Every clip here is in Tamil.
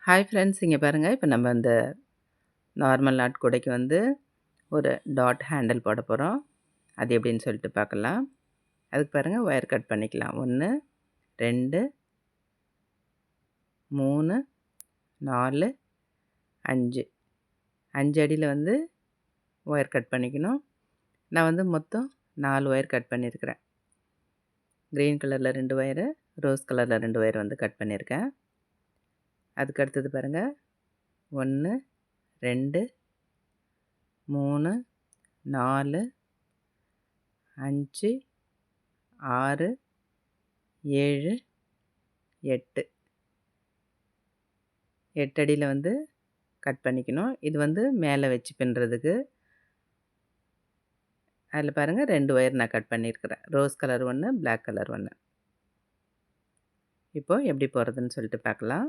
ஹாய் ஃப்ரெண்ட்ஸ், இங்கே பாருங்கள். இப்போ நம்ம இந்த நார்மல் நாட் கூடைக்கு வந்து ஒரு டாட் ஹேண்டில் போட போகிறோம். அது எப்படின்னு சொல்லிட்டு பார்க்கலாம். அதுக்கு பாருங்கள், ஒயர் கட் பண்ணிக்கலாம். 1 2 3 4 5 5 அடியில் வந்து ஒயர் கட் பண்ணிக்கணும். நான் வந்து மொத்தம் 4 ஒயர் கட் பண்ணியிருக்கிறேன். க்ரீன் கலரில் 2 ஒயரு, ரோஸ் கலரில் 2 ஒயர் வந்து கட் பண்ணியிருக்கேன். அதுக்கு அடுத்தது பாருங்கள், 1 2 3 4 5 6 7 8 8 அடியில் வந்து கட் பண்ணிக்கணும். இது வந்து மேலே வச்சு பின்னுறதுக்கு. அதில் பாருங்கள், 2 ஒயர் நான் கட் பண்ணியிருக்கிறேன். Rose colour 1, black colour 1. இப்போ எப்படி போகிறதுன்னு சொல்லிட்டு பார்க்கலாம்.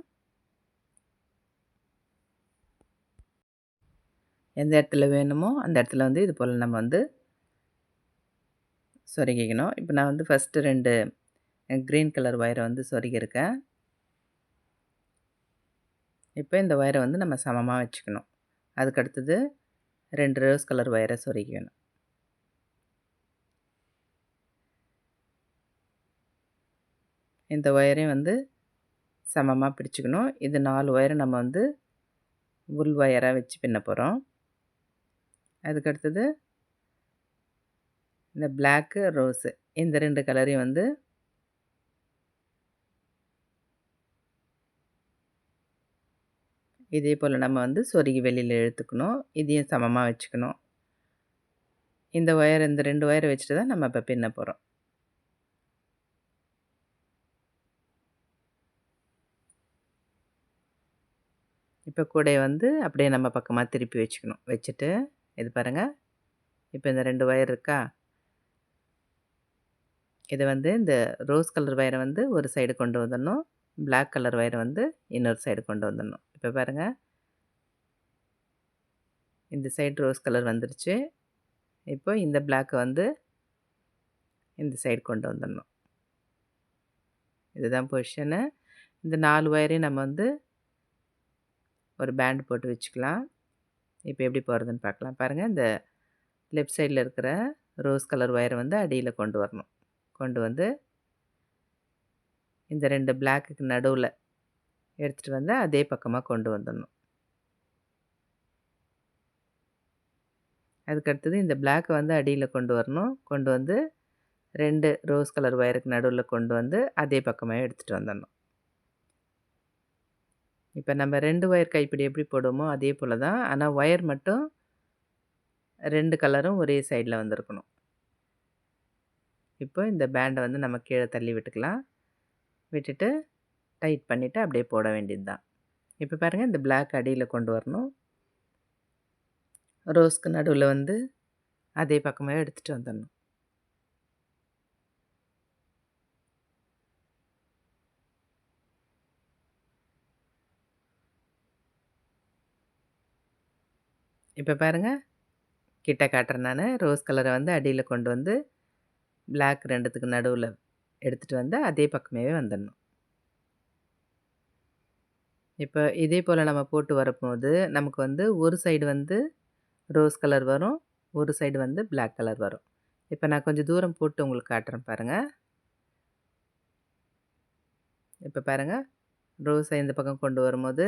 எந்த இடத்துல வேணுமோ அந்த இடத்துல வந்து இது போல் நம்ம வந்து சொருகிக்கணும். இப்போ நான் வந்து ஃபஸ்ட்டு 2 க்ரீன் கலர் ஒயரை வந்து சொருகியிருக்கேன். இப்போ இந்த ஒயரை வந்து நம்ம சமமாக வச்சுக்கணும். அதுக்கு அடுத்தது 2 ரோஸ் கலர் ஒயரை சொருகிக்கணும். இந்த ஒயரையும் வந்து சமமாக பிடிச்சிக்கணும். இது 4 ஒயரை நம்ம வந்து உள் ஒயராக வச்சு பின்ன போகிறோம். அதுக்கடுத்தது இந்த பிளாக்கு, ரோஸு இந்த 2 கலரையும் வந்து இதே போல் நம்ம வந்து சொருகி வெளியில் இழுத்துக்கணும். இதையும் சமமாக வச்சுக்கணும். இந்த 2 ஒயரை வச்சுட்டு தான் நம்ம இப்போ பின்ன போகிறோம். இப்போ கூடைய வந்து அப்படியே நம்ம பக்கமாக திருப்பி வச்சுக்கணும். வச்சுட்டு இது பாருங்கள், இப்போ இந்த 2 ஒயர் இருக்கா, இதை வந்து இந்த ரோஸ் கலர் ஒயரை வந்து ஒரு சைடு கொண்டு வந்துடணும். பிளாக் கலர் ஒயரை வந்து இன்னொரு சைடு கொண்டு வந்துடணும். இப்போ பாருங்கள், இந்த சைடு ரோஸ் கலர் வந்துருச்சு. இப்போ இந்த பிளாக்கை வந்து இந்த சைடு கொண்டு வந்துடணும். இதுதான் பொசிஷனு. இந்த 4 ஒயரையும் நம்ம வந்து ஒரு பேண்ட் போட்டு வச்சுக்கலாம். இப்போ எப்படி போகிறதுன்னு பார்க்கலாம். பாருங்கள், இந்த லெஃப்ட் சைடில் இருக்கிற ரோஸ் கலர் ஒயரை வந்து அடியில் கொண்டு வரணும். கொண்டு வந்து இந்த 2 பிளாக்குக்கு நடுவில் எடுத்துகிட்டு வந்து அதே பக்கமாக கொண்டு வந்துடணும். அதுக்கடுத்தது இந்த பிளாக்கை வந்து அடியில் கொண்டு வரணும். கொண்டு வந்து 2 ரோஸ் கலர் ஒயருக்கு நடுவில் கொண்டு வந்து அதே பக்கமாக எடுத்துகிட்டு வந்துடணும். இப்போ நம்ம 2 ஒயர் கைப்பிடி எப்படி போடுவோமோ அதே போல் தான். ஆனால் ஒயர் மட்டும் 2 கலரும் ஒரே சைடில் வந்திருக்கணும். இப்போ இந்த பேண்டை வந்து நம்ம கீழே தள்ளி விட்டுக்கலாம். விட்டுட்டு டைட் பண்ணிவிட்டு அப்படியே போட வேண்டியது தான். இப்போ பாருங்கள், இந்த பிளாக் அடியில் கொண்டு வரணும். ரோஸ்க்கு நடுவில் வந்து அதே பக்கமாக எடுத்துகிட்டு வந்துடணும். இப்போ பாருங்கள், கிட்ட காட்டுறேன் நான். ரோஸ் கலரை வந்து அடியில் கொண்டு வந்து பிளாக் 2த்துக்கு நடுவில் எடுத்துகிட்டு வந்து அதே பக்கமே வந்துடணும். இப்போ இதே போல் நம்ம போட்டு வரப்போது நமக்கு வந்து ஒரு சைடு வந்து ரோஸ் கலர் வரும், ஒரு சைடு வந்து பிளாக் கலர் வரும். இப்போ நான் கொஞ்சம் தூரம் போட்டு உங்களுக்கு காட்டுறேன் பாருங்கள். இப்போ பாருங்கள், ரோஸை இந்த பக்கம் கொண்டு வரும்போது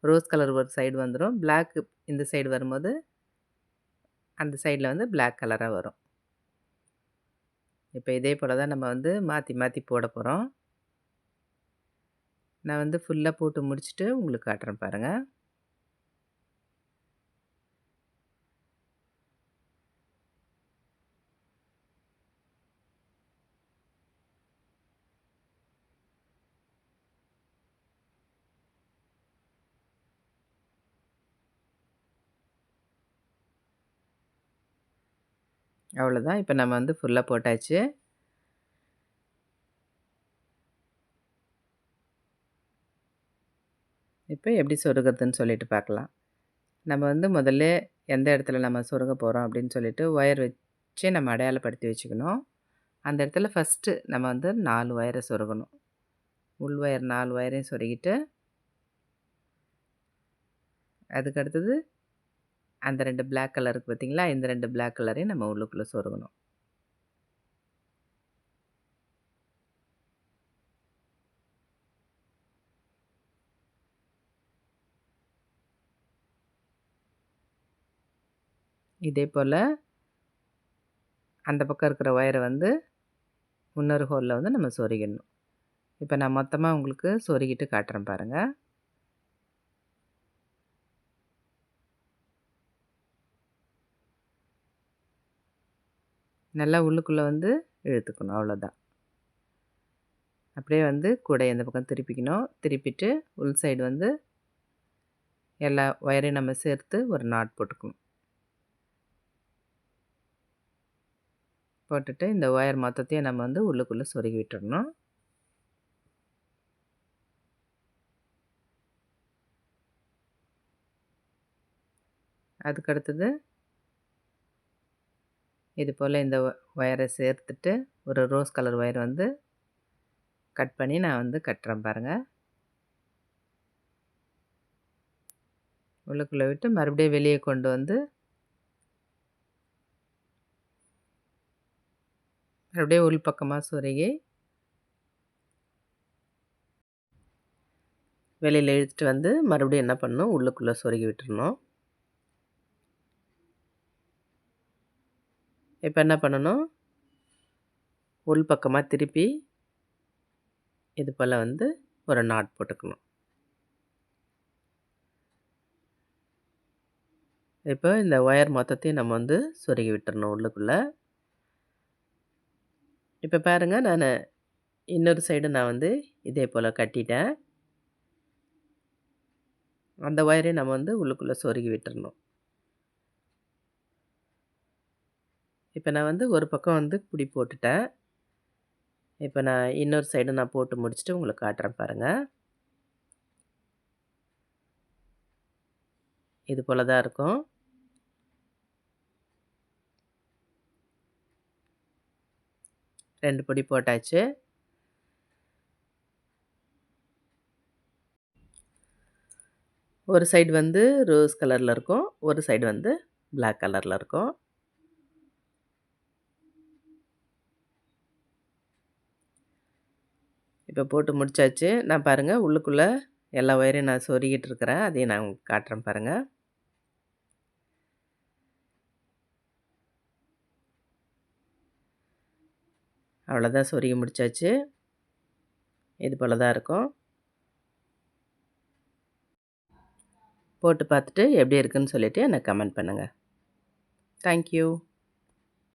ரோஸ் கலர் ஒரு சைடு வந்துடும். பிளாக் இந்த சைடு வரும்போது அந்த சைடில் வந்து பிளாக் கலராக வரும். இப்போ இதே போல் தான் நம்ம வந்து மாற்றி மாற்றி போட போகிறோம். நான் வந்து ஃபுல்லாக போட்டு முடிச்சுட்டு உங்களுக்கு காட்டுறேன் பாருங்கள். அவ்வளோதான். இப்போ நம்ம வந்து ஃபுல்லாக போட்டாச்சு. இப்போ எப்படி சொருகிறதுன்னு சொல்லிட்டு பார்க்கலாம். நம்ம வந்து முதல்ல எந்த இடத்துல நம்ம சொருக போகிறோம் அப்படின்னு சொல்லிட்டு ஒயர் வச்சு நம்ம அடையாளப்படுத்தி வச்சுக்கணும். அந்த இடத்துல ஃபஸ்ட்டு நம்ம வந்து 4 ஒயரை சொருகணும். உள் ஒயர் 4 ஒயரையும் சொருகிட்டு அதுக்கு அடுத்தது அந்த 2 பிளாக் கலர் இருக்கு பார்த்தீங்களா? இந்த 2 பிளாக் கலரையும் நம்ம உள்ளுக்குள்ள சொருகணும். இதே போல அந்த பக்கம் இருக்கிற ஒயரை வந்து இன்னொரு ஹோலில் வந்து நம்ம சொருகிடணும். இப்போ நான் மொத்தமாக உங்களுக்கு சொருகிட்டு காட்டுறேன் பாருங்கள். நல்லா உள்ளுக்குள்ளே வந்து இழுத்துக்கணும், அவ்வளோதான். அப்படியே வந்து கூடை இந்த பக்கம் திருப்பிக்கணும். திருப்பிட்டு உள் சைடு வந்து எல்லா ஒயரையும் நம்ம சேர்த்து ஒரு நாட் போட்டுக்கணும். போட்டுட்டு இந்த ஒயர் மொத்தத்தையும் நம்ம வந்து உள்ளுக்குள்ளே சொருகி விட்டுடணும். அதுக்கடுத்தது இது போல் இந்த ஒயரை சேர்த்துட்டு ஒரு ரோஸ் கலர் ஒயர் வந்து கட் பண்ணி நான் வந்து கட்டுறேன் பாருங்கள். உள்ளுக்குள்ளே விட்டு மறுபடியும் வெளியே கொண்டு வந்து மறுபடியும் உள் பக்கமாக சொருகி வெளியில் இழுத்துட்டு வந்து மறுபடியும் என்ன பண்ணணும், உள்ளுக்குள்ளே சொருகி விட்டுறணும். இப்போ என்ன பண்ணணும், உள் பக்கமாக திருப்பி இது போல் வந்து ஒரு நாட் போட்டுக்கணும். இப்போ இந்த ஒயர் மொத்தத்தையும் நம்ம வந்து சொருகி விட்டுறணும் உள்ளுக்குள்ளே. இப்போ பாருங்கள், நான் இன்னொரு சைடு நான் வந்து இதே போல் கட்டிட்டேன். அந்த ஒயரையும் நம்ம வந்து உள்ளுக்குள்ளே சொருகி விட்டுறணும். இப்போ நான் வந்து ஒரு பக்கம் வந்து பிடி போட்டுட்டேன். இப்போ நான் இன்னொரு சைடு நான் போட்டு முடிச்சுட்டு உங்களுக்கு காட்டுறேன் பாருங்கள். இது போல் தான் இருக்கும். ரெண்டு பிடி போட்டாச்சு. ஒரு சைடு வந்து ரோஸ் கலரில் இருக்கும், ஒரு சைடு வந்து பிளாக் கலரில் இருக்கும். இப்போ போட்டு முடிச்சாச்சு. நான் பாருங்கள் உள்ளுக்குள்ளே எல்லா ஒயரையும் நான் சொருகிட்டு இருக்கிறேன். அதையும் நான் உங்களுக்கு காட்டுறேன் பாருங்கள். அவ்வளோதான், சொருகி முடிச்சாச்சு. இது போல் தான் இருக்கும். போட்டு பார்த்துட்டு எப்படி இருக்குன்னு சொல்லிவிட்டு எனக்கு கமெண்ட் பண்ணுங்கள். தேங்க்யூ.